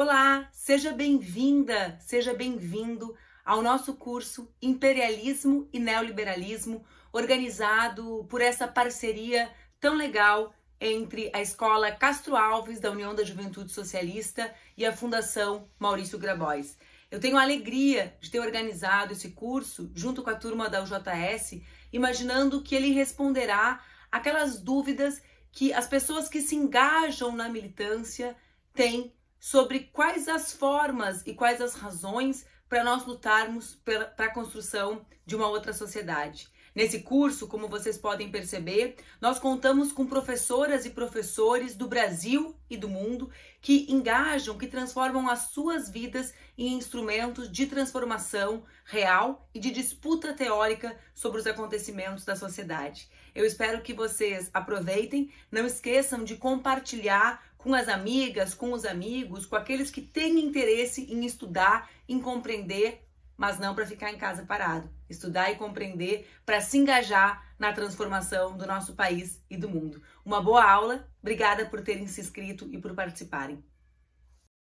Olá, seja bem-vinda, seja bem-vindo ao nosso curso Imperialismo e Neoliberalismo, organizado por essa parceria tão legal entre a Escola Castro Alves, da União da Juventude Socialista, e a Fundação Maurício Grabois. Eu tenho a alegria de ter organizado esse curso junto com a turma da UJS, imaginando que ele responderá aquelas dúvidas que as pessoas que se engajam na militância têm sobre quais as formas e quais as razões para nós lutarmos para a construção de uma outra sociedade. Nesse curso, como vocês podem perceber, nós contamos com professoras e professores do Brasil e do mundo que engajam, que transformam as suas vidas em instrumentos de transformação real e de disputa teórica sobre os acontecimentos da sociedade. Eu espero que vocês aproveitem, não esqueçam de compartilhar com as amigas, com os amigos, com aqueles que têm interesse em estudar, em compreender, mas não para ficar em casa parado. Estudar e compreender para se engajar na transformação do nosso país e do mundo. Uma boa aula, obrigada por terem se inscrito e por participarem.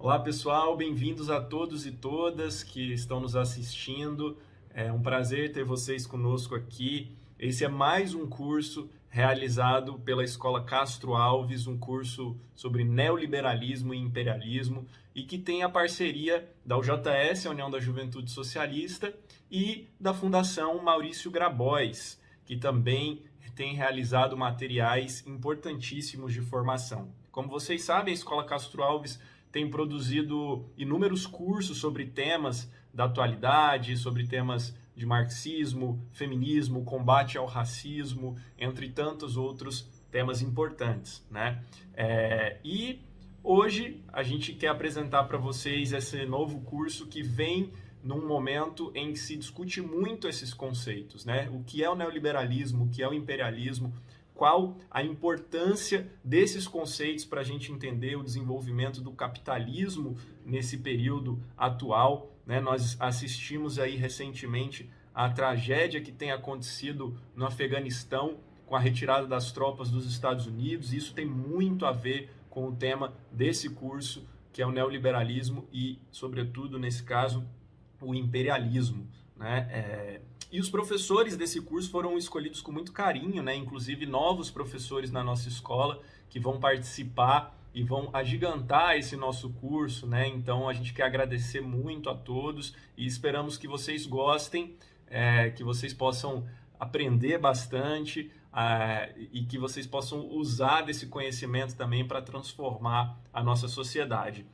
Olá pessoal, bem-vindos a todos e todas que estão nos assistindo. É um prazer ter vocês conosco aqui. Esse é mais um curso realizado pela Escola Castro Alves, um curso sobre neoliberalismo e imperialismo, e que tem a parceria da UJS, a União da Juventude Socialista, e da Fundação Maurício Grabois, que também tem realizado materiais importantíssimos de formação. Como vocês sabem, a Escola Castro Alves tem produzido inúmeros cursos sobre temas da atualidade, sobre temas de marxismo, feminismo, combate ao racismo, entre tantos outros temas importantes, né? E hoje a gente quer apresentar para vocês esse novo curso que vem num momento em que se discute muito esses conceitos, né? O que é o neoliberalismo, o que é o imperialismo, qual a importância desses conceitos para a gente entender o desenvolvimento do capitalismo nesse período atual, né? Nós assistimos aí recentemente a tragédia que tem acontecido no Afeganistão com a retirada das tropas dos Estados Unidos. Isso tem muito a ver com o tema desse curso, que é o neoliberalismo e, sobretudo, nesse caso, o imperialismo, né? E os professores desse curso foram escolhidos com muito carinho, né? Inclusive novos professores na nossa escola que vão participar e vão agigantar esse nosso curso, né? Então a gente quer agradecer muito a todos e esperamos que vocês gostem, que vocês possam aprender bastante e que vocês possam usar desse conhecimento também para transformar a nossa sociedade.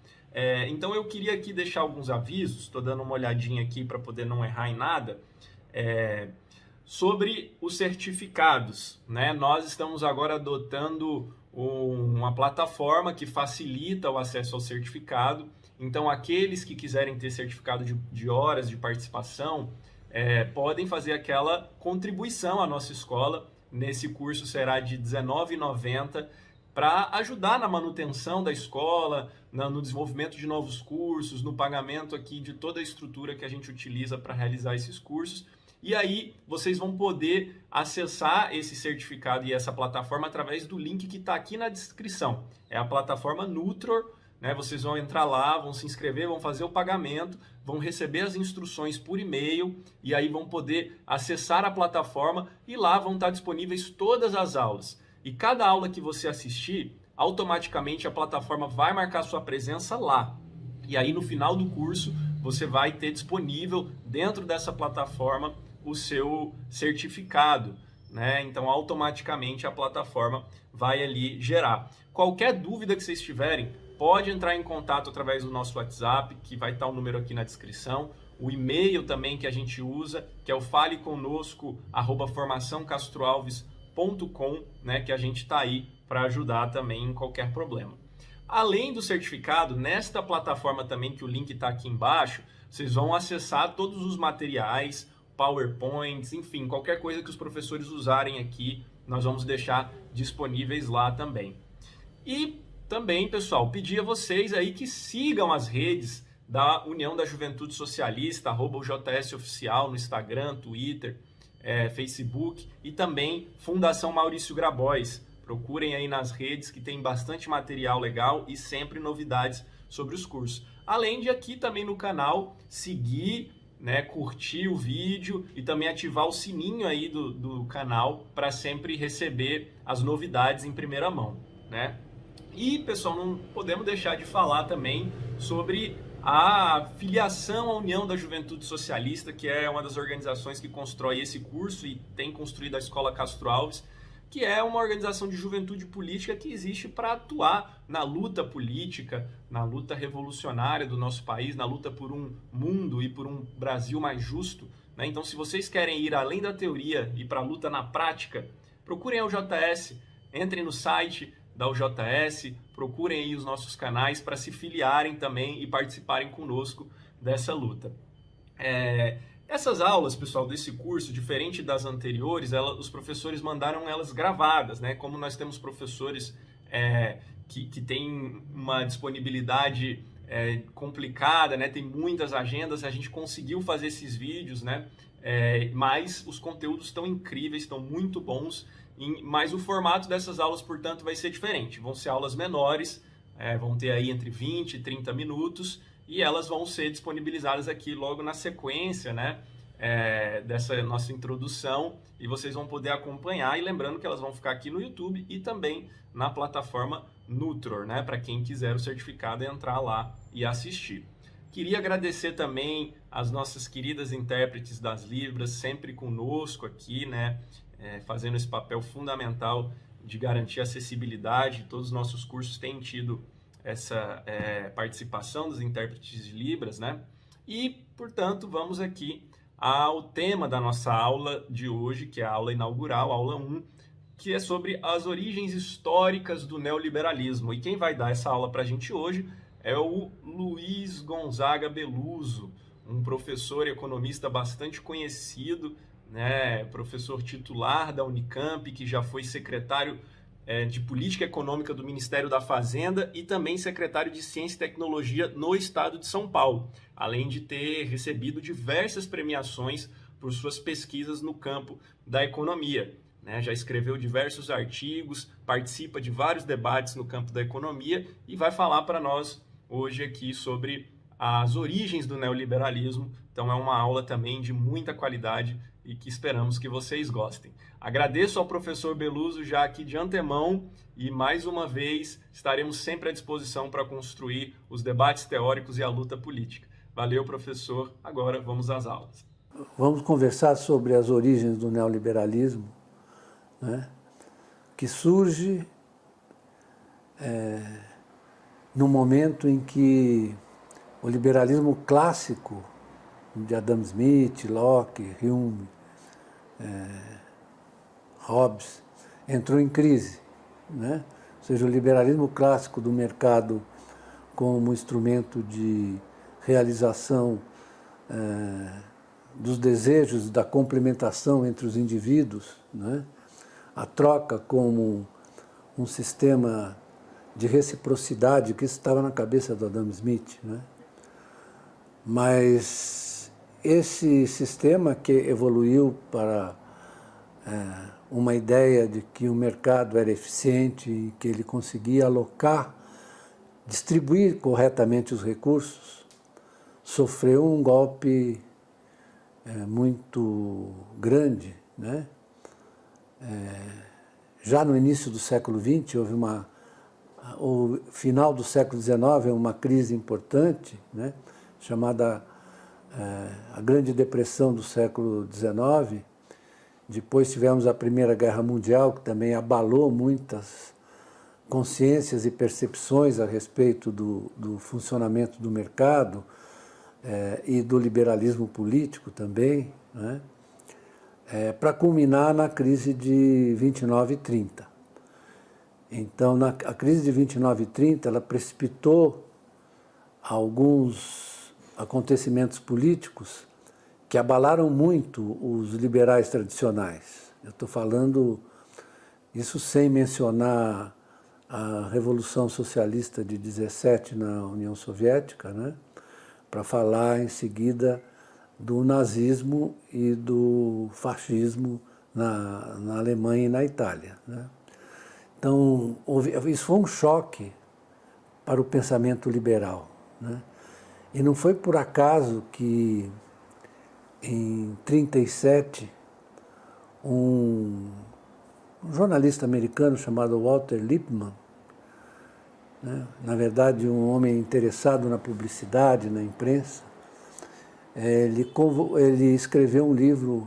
Então eu queria aqui deixar alguns avisos, estou dando uma olhadinha aqui para poder não errar em nada, sobre os certificados, né? Nós estamos agora adotando uma plataforma que facilita o acesso ao certificado. Então aqueles que quiserem ter certificado de horas de participação podem fazer aquela contribuição à nossa escola. Nesse curso será de R$19,90 para ajudar na manutenção da escola, no desenvolvimento de novos cursos, no pagamento aqui de toda a estrutura que a gente utiliza para realizar esses cursos. E aí vocês vão poder acessar esse certificado e essa plataforma através do link que está aqui na descrição. É a plataforma Nutror, né? Vocês vão entrar lá, vão se inscrever, vão fazer o pagamento, vão receber as instruções por e-mail e aí vão poder acessar a plataforma e lá vão estar disponíveis todas as aulas. E cada aula que você assistir, automaticamente a plataforma vai marcar sua presença lá. E aí no final do curso você vai ter disponível dentro dessa plataforma o seu certificado, né? Então automaticamente a plataforma vai ali gerar. Qualquer dúvida que vocês tiverem, pode entrar em contato através do nosso WhatsApp, que vai estar o número aqui na descrição. O e-mail também que a gente usa, que é o faleconosco@formaçãocastroalves.com, né? Que a gente está aí para ajudar também em qualquer problema. Além do certificado, nesta plataforma também, que o link está aqui embaixo, vocês vão acessar todos os materiais, PowerPoints, enfim, qualquer coisa que os professores usarem aqui, nós vamos deixar disponíveis lá também. E também, pessoal, pedir a vocês aí que sigam as redes da União da Juventude Socialista, @UJS Oficial no Instagram, Twitter, Facebook, e também Fundação Maurício Grabois. Procurem aí nas redes que tem bastante material legal e sempre novidades sobre os cursos. Além de aqui também no canal seguir, né, curtir o vídeo e também ativar o sininho aí do canal para sempre receber as novidades em primeira mão, né? E, pessoal, não podemos deixar de falar também sobre a filiação à União da Juventude Socialista, que é uma das organizações que constrói esse curso e tem construído a Escola Castro Alves, que é uma organização de juventude política que existe para atuar na luta política, na luta revolucionária do nosso país, na luta por um mundo e por um Brasil mais justo, né? Então, se vocês querem ir além da teoria e para a luta na prática, procurem a UJS, entrem no site da UJS, procurem aí os nossos canais para se filiarem também e participarem conosco dessa luta. Essas aulas, pessoal, desse curso, diferente das anteriores, os professores mandaram elas gravadas, né? Como nós temos professores que têm uma disponibilidade complicada, né? Tem muitas agendas, a gente conseguiu fazer esses vídeos, né? Mas os conteúdos estão incríveis, estão muito bons, mas o formato dessas aulas, portanto, vai ser diferente. Vão ser aulas menores, vão ter aí entre 20 e 30 minutos, e elas vão ser disponibilizadas aqui logo na sequência, né, dessa nossa introdução, e vocês vão poder acompanhar, e lembrando que elas vão ficar aqui no YouTube e também na plataforma Nutror, né, para quem quiser o certificado entrar lá e assistir. Queria agradecer também as nossas queridas intérpretes das Libras, sempre conosco aqui, né, fazendo esse papel fundamental de garantir acessibilidade. Todos os nossos cursos têm tido essa participação dos intérpretes de Libras, né? E, portanto, vamos aqui ao tema da nossa aula de hoje, que é a aula inaugural, a aula 1, que é sobre as origens históricas do neoliberalismo. E quem vai dar essa aula para a gente hoje é o Luiz Gonzaga Beluso, um professor e economista bastante conhecido, né? Professor titular da Unicamp, que já foi secretário de Política Econômica do Ministério da Fazenda e também secretário de Ciência e Tecnologia no estado de São Paulo, além de ter recebido diversas premiações por suas pesquisas no campo da economia, né? Já escreveu diversos artigos, participa de vários debates no campo da economia e vai falar para nós hoje aqui sobre as origens do neoliberalismo. Então é uma aula também de muita qualidade e que esperamos que vocês gostem. Agradeço ao professor Beluso já aqui de antemão e, mais uma vez, estaremos sempre à disposição para construir os debates teóricos e a luta política. Valeu, professor. Agora vamos às aulas. Vamos conversar sobre as origens do neoliberalismo, né, que surge no momento em que o liberalismo clássico de Adam Smith, Locke, Hume, Hobbes, entrou em crise, né? Ou seja, o liberalismo clássico do mercado como instrumento de realização dos desejos, da complementação entre os indivíduos, né? A troca como um sistema de reciprocidade, que isso estava na cabeça do Adam Smith, né? Mas esse sistema que evoluiu para uma ideia de que o mercado era eficiente e que ele conseguia alocar, distribuir corretamente os recursos, sofreu um golpe muito grande, né? Já no início do século XX, houve o final do século XIX é uma crise importante, né? Chamada a Grande Depressão do século XIX. Depois tivemos a Primeira Guerra Mundial, que também abalou muitas consciências e percepções a respeito do funcionamento do mercado e do liberalismo político também, né? Para culminar na crise de 29 e 30. Então, a crise de 29 e 30, ela precipitou alguns acontecimentos políticos que abalaram muito os liberais tradicionais. Eu estou falando isso sem mencionar a Revolução Socialista de 17 na União Soviética, né? Para falar em seguida do nazismo e do fascismo na Alemanha e na Itália, né? Então, isso foi um choque para o pensamento liberal, né? E não foi por acaso que, em 1937, um jornalista americano chamado Walter Lippmann, né, na verdade um homem interessado na publicidade, na imprensa, ele escreveu um livro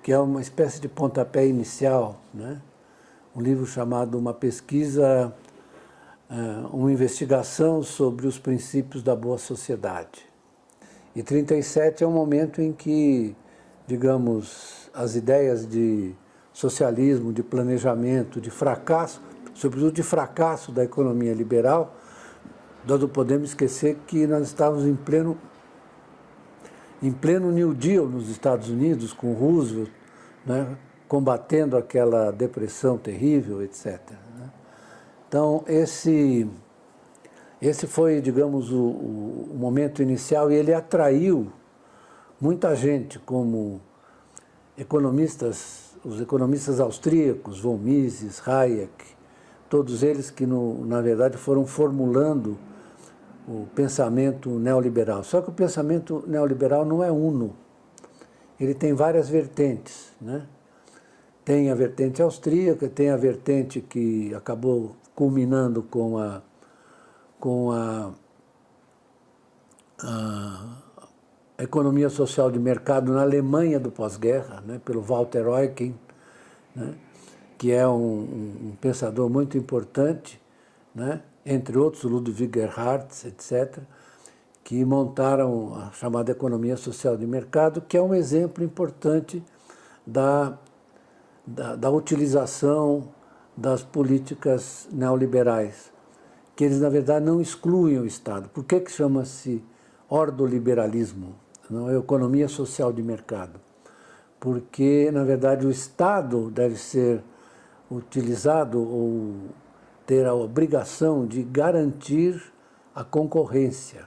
que é uma espécie de pontapé inicial, né? Um livro chamado Uma Pesquisa, uma investigação sobre os princípios da boa sociedade. E 1937 é um momento em que, digamos, as ideias de socialismo, de planejamento, de fracasso, sobretudo de fracasso da economia liberal, nós não podemos esquecer que nós estávamos em pleno New Deal nos Estados Unidos, com Roosevelt, né, combatendo aquela depressão terrível, etc. Né? Então, esse foi, digamos, o momento inicial, e ele atraiu muita gente, como os economistas austríacos, von Mises, Hayek, todos eles que, na verdade, foram formulando o pensamento neoliberal. Só que o pensamento neoliberal não é uno, ele tem várias vertentes, né? Tem a vertente austríaca, tem a vertente que acabou culminando com a economia social de mercado na Alemanha do pós-guerra, né, pelo Walter Eucken, né, que é um pensador muito importante, né, entre outros, Ludwig Erhard, etc., que montaram a chamada economia social de mercado, que é um exemplo importante da utilização das políticas neoliberais, que eles, na verdade, não excluem o Estado. Por que chama-se ordoliberalismo, não é economia social de mercado? Porque, na verdade, o Estado deve ser utilizado ou ter a obrigação de garantir a concorrência,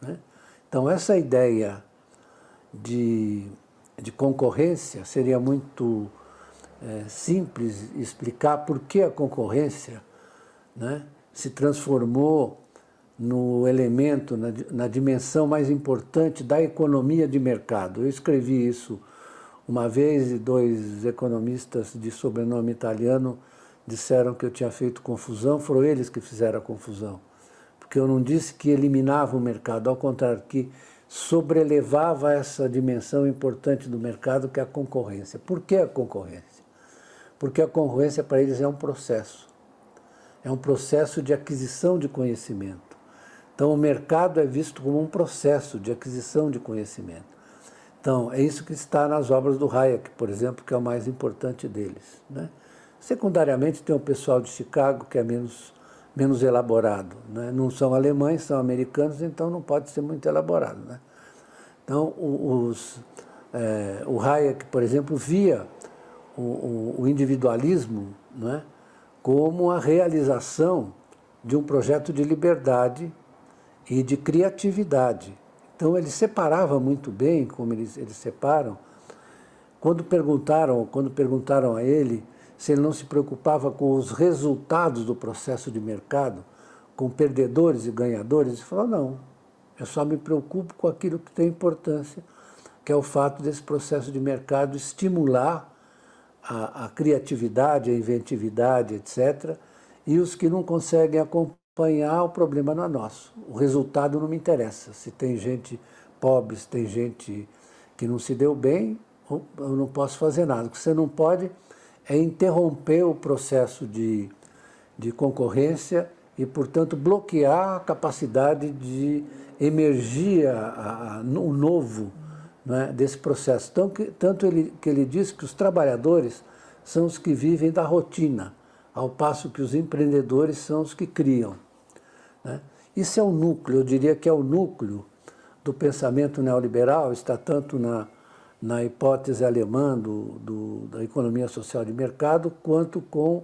né? Então, essa ideia de concorrência seria muito simples explicar por que a concorrência, né, se transformou no elemento, na dimensão mais importante da economia de mercado. Eu escrevi isso uma vez e dois economistas de sobrenome italiano disseram que eu tinha feito confusão, foram eles que fizeram a confusão. Porque eu não disse que eliminava o mercado, ao contrário, que sobrelevava essa dimensão importante do mercado, que é a concorrência. Por que a concorrência? Porque a concorrência para eles é um processo de aquisição de conhecimento. Então, o mercado é visto como um processo de aquisição de conhecimento. Então, é isso que está nas obras do Hayek, por exemplo, que é o mais importante deles, né? Secundariamente, tem o pessoal de Chicago, que é menos elaborado, né? Não são alemães, são americanos, então não pode ser muito elaborado, né? Então, o Hayek, por exemplo, via o individualismo, né, como a realização de um projeto de liberdade e de criatividade. Então, ele separava muito bem, como eles separam. Quando perguntaram a ele se ele não se preocupava com os resultados do processo de mercado, com perdedores e ganhadores, ele falou, não, eu só me preocupo com aquilo que tem importância, que é o fato desse processo de mercado estimular a criatividade, a inventividade, etc., e os que não conseguem acompanhar, o problema não é nosso. O resultado não me interessa. Se tem gente pobre, se tem gente que não se deu bem, eu não posso fazer nada. O que você não pode é interromper o processo de concorrência e, portanto, bloquear a capacidade de emergir o novo, né, desse processo. Tanto que ele diz que os trabalhadores são os que vivem da rotina, ao passo que os empreendedores são os que criam, né? Isso é o núcleo, eu diria que é o núcleo do pensamento neoliberal, está tanto na hipótese alemã da economia social de mercado, quanto com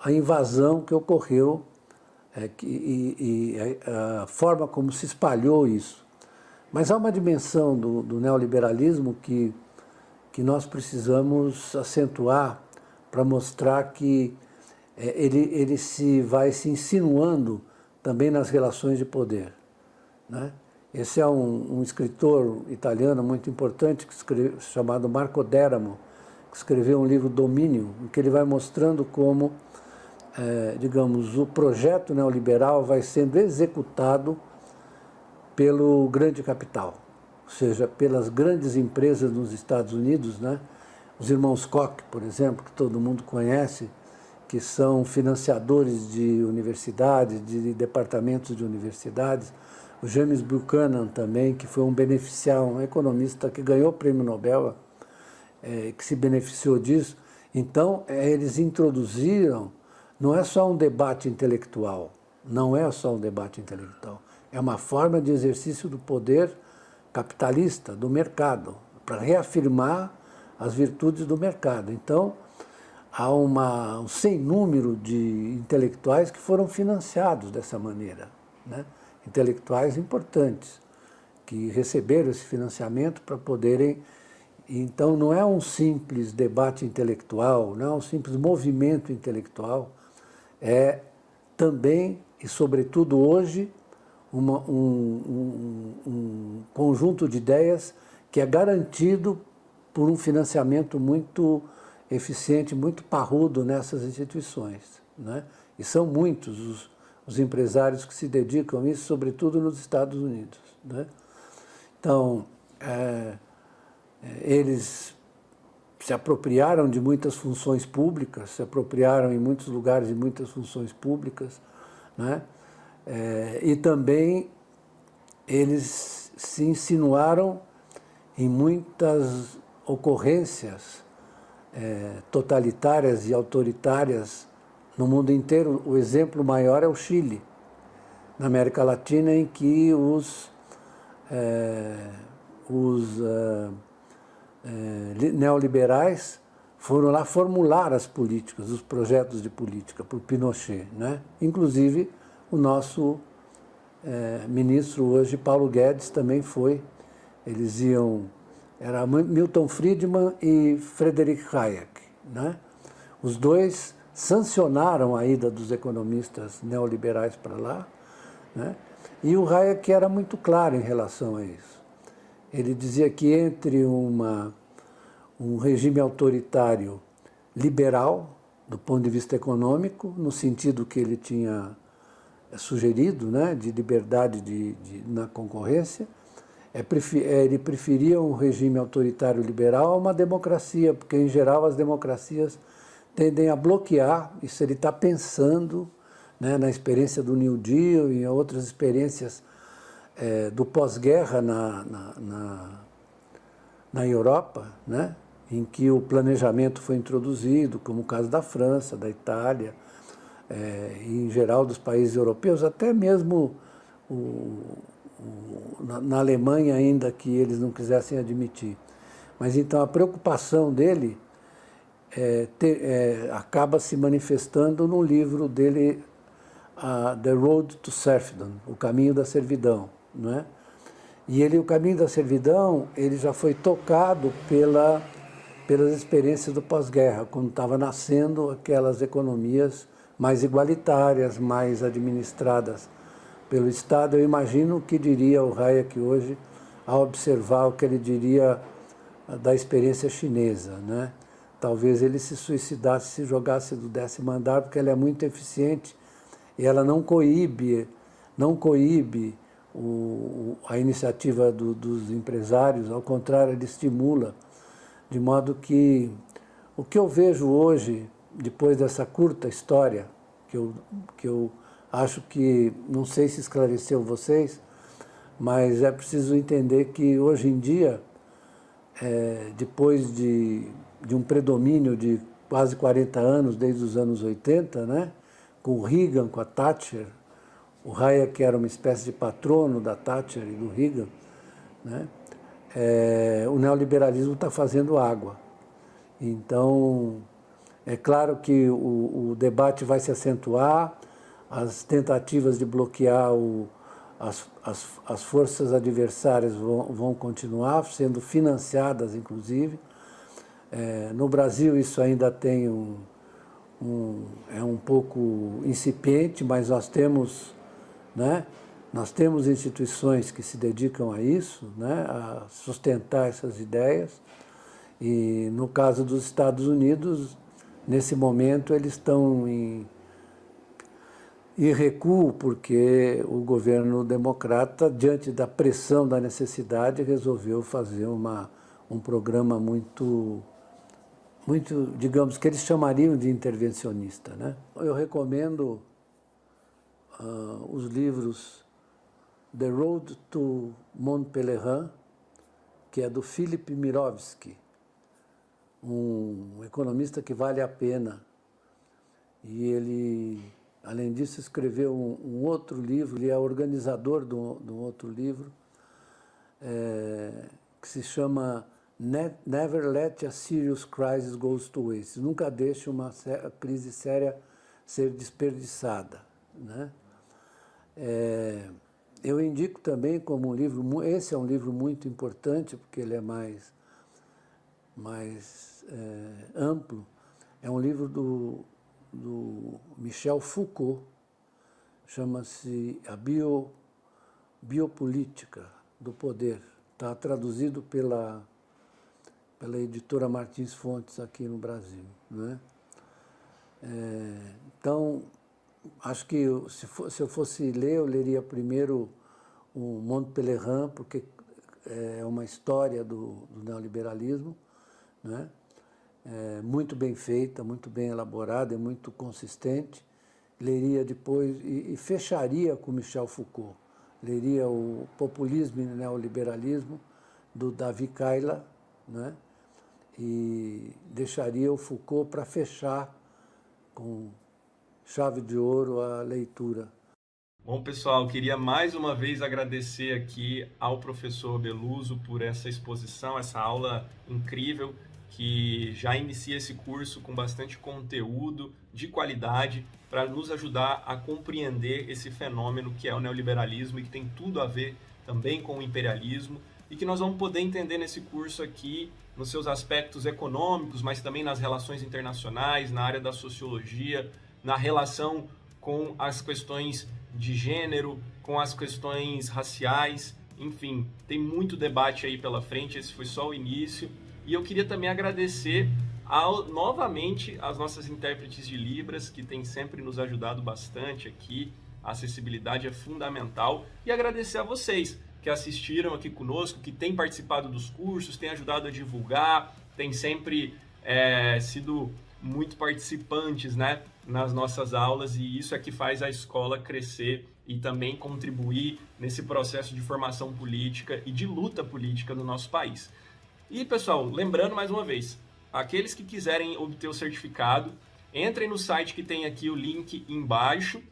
a invasão que ocorreu e a forma como se espalhou isso. Mas há uma dimensão do neoliberalismo que nós precisamos acentuar para mostrar que ele vai se insinuando também nas relações de poder, né? Esse é um escritor italiano muito importante, chamado Marco Deramo, que escreveu um livro Domínio, em que ele vai mostrando como, digamos, o projeto neoliberal vai sendo executado pelo grande capital, ou seja, pelas grandes empresas nos Estados Unidos, né? Os irmãos Koch, por exemplo, que todo mundo conhece, que são financiadores de universidades, de departamentos de universidades. O James Buchanan também, que foi um beneficiário, um economista que ganhou o prêmio Nobel, que se beneficiou disso. Então, eles introduziram, não é só um debate intelectual, não é só um debate intelectual, é uma forma de exercício do poder capitalista, do mercado, para reafirmar as virtudes do mercado. Então, há um sem número de intelectuais que foram financiados dessa maneira, né? Intelectuais importantes, que receberam esse financiamento para poderem... Então, não é um simples debate intelectual, não é um simples movimento intelectual, é também, e sobretudo hoje, um conjunto de ideias que é garantido por um financiamento muito eficiente, muito parrudo nessas instituições, né? E são muitos os empresários que se dedicam a isso, sobretudo nos Estados Unidos, né? Então, eles se apropriaram de muitas funções públicas, se apropriaram em muitos lugares de muitas funções públicas, né? E também eles se insinuaram em muitas ocorrências totalitárias e autoritárias no mundo inteiro. O exemplo maior é o Chile, na América Latina, em que os neoliberais foram lá formular as políticas, os projetos de política para o Pinochet, né? Inclusive o nosso ministro hoje, Paulo Guedes, também foi. Eles iam... Era Milton Friedman e Friedrich Hayek, né? Os dois sancionaram a ida dos economistas neoliberais para lá, né? E o Hayek era muito claro em relação a isso. Ele dizia que entre um regime autoritário liberal, do ponto de vista econômico, no sentido que ele tinha sugerido, né, de liberdade na concorrência, ele preferia um regime autoritário liberal a uma democracia, porque, em geral, as democracias tendem a bloquear, isso ele está pensando, né, na experiência do New Deal e em outras experiências do pós-guerra na Europa, né, em que o planejamento foi introduzido, como o caso da França, da Itália, e, em geral, dos países europeus, até mesmo na Alemanha, ainda que eles não quisessem admitir. Mas então a preocupação dele acaba se manifestando no livro dele, The Road to Serfdom, O Caminho da Servidão, não é? E o Caminho da Servidão, ele já foi tocado pelas experiências do pós-guerra, quando estava nascendo aquelas economias mais igualitárias, mais administradas pelo Estado. Eu imagino o que diria o Hayek hoje ao observar o que ele diria da experiência chinesa, né? Talvez ele se suicidasse, se jogasse do 10º andar, porque ela é muito eficiente e ela não coíbe a iniciativa dos empresários, ao contrário, ele estimula, de modo que o que eu vejo hoje, depois dessa curta história, que eu acho que, não sei se esclareceu vocês, mas é preciso entender que hoje em dia, depois de um predomínio de quase 40 anos, desde os anos 80, né, com o Reagan, com a Thatcher, o Hayek era uma espécie de patrono da Thatcher e do Reagan, né, o neoliberalismo está fazendo água. Então, é claro que o debate vai se acentuar, as tentativas de bloquear as forças adversárias vão continuar, sendo financiadas, inclusive. No Brasil, isso ainda tem é um pouco incipiente, mas nós temos, né, nós temos instituições que se dedicam a isso, né, a sustentar essas ideias. E no caso dos Estados Unidos, nesse momento eles estão em recuo, porque o governo democrata, diante da pressão da necessidade, resolveu fazer um programa muito, digamos, que eles chamariam de intervencionista, né? Eu recomendo os livros The Road to Mont Pelerin, que é do Philip Mirovsky, um economista que vale a pena. E ele, além disso, escreveu um outro livro, ele é organizador de um outro livro, que se chama Never Let a Serious Crisis Go to Waste. Nunca deixe uma crise séria ser desperdiçada, né? Eu indico também como um livro, esse é um livro muito importante, porque ele é mais amplo, é um livro do Michel Foucault, chama-se A Biopolítica do Poder. Está traduzido pela editora Martins Fontes aqui no Brasil, né? Então, acho que se eu fosse ler, eu leria primeiro o Mont Pelerin, porque é uma história do neoliberalismo, né? Muito bem feita, muito bem elaborada e muito consistente. Leria depois e fecharia com Michel Foucault. Leria o Populismo e Neoliberalismo, do Davi Kaila, né? E deixaria o Foucault para fechar com chave de ouro a leitura. Bom, pessoal, queria mais uma vez agradecer aqui ao professor Beluso por essa exposição, essa aula incrível, que já inicia esse curso com bastante conteúdo de qualidade para nos ajudar a compreender esse fenômeno que é o neoliberalismo e que tem tudo a ver também com o imperialismo e que nós vamos poder entender nesse curso aqui nos seus aspectos econômicos, mas também nas relações internacionais, na área da sociologia, na relação com as questões de gênero, com as questões raciais, enfim, tem muito debate aí pela frente, esse foi só o início. E eu queria também agradecer novamente as nossas intérpretes de Libras, que têm sempre nos ajudado bastante aqui, a acessibilidade é fundamental, e agradecer a vocês que assistiram aqui conosco, que têm participado dos cursos, têm ajudado a divulgar, têm sempre sido muito participantes, né, nas nossas aulas, e isso é que faz a escola crescer e também contribuir nesse processo de formação política e de luta política no nosso país. E, pessoal, lembrando mais uma vez, aqueles que quiserem obter o certificado, entrem no site que tem aqui o link embaixo,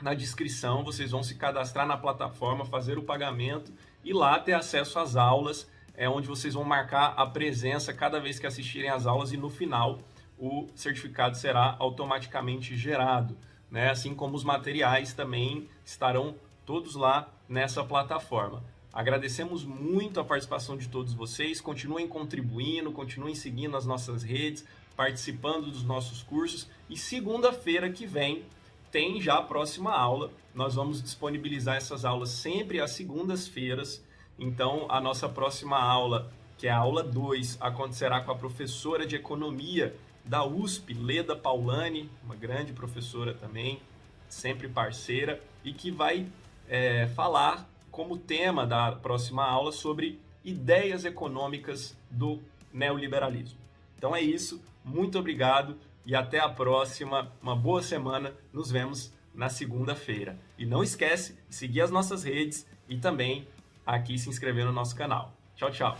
na descrição, vocês vão se cadastrar na plataforma, fazer o pagamento e lá ter acesso às aulas, onde vocês vão marcar a presença cada vez que assistirem às aulas e no final o certificado será automaticamente gerado, né? Assim como os materiais também estarão todos lá nessa plataforma. Agradecemos muito a participação de todos vocês, continuem contribuindo, continuem seguindo as nossas redes, participando dos nossos cursos e segunda-feira que vem tem já a próxima aula. Nós vamos disponibilizar essas aulas sempre às segundas-feiras, então a nossa próxima aula, que é a aula 2, acontecerá com a professora de Economia da USP, Leda Paulani, uma grande professora também, sempre parceira, e que vai falar como tema da próxima aula sobre ideias econômicas do neoliberalismo. Então é isso, muito obrigado e até a próxima, uma boa semana, nos vemos na segunda-feira. E não esquece de seguir as nossas redes e também aqui se inscrever no nosso canal. Tchau, tchau!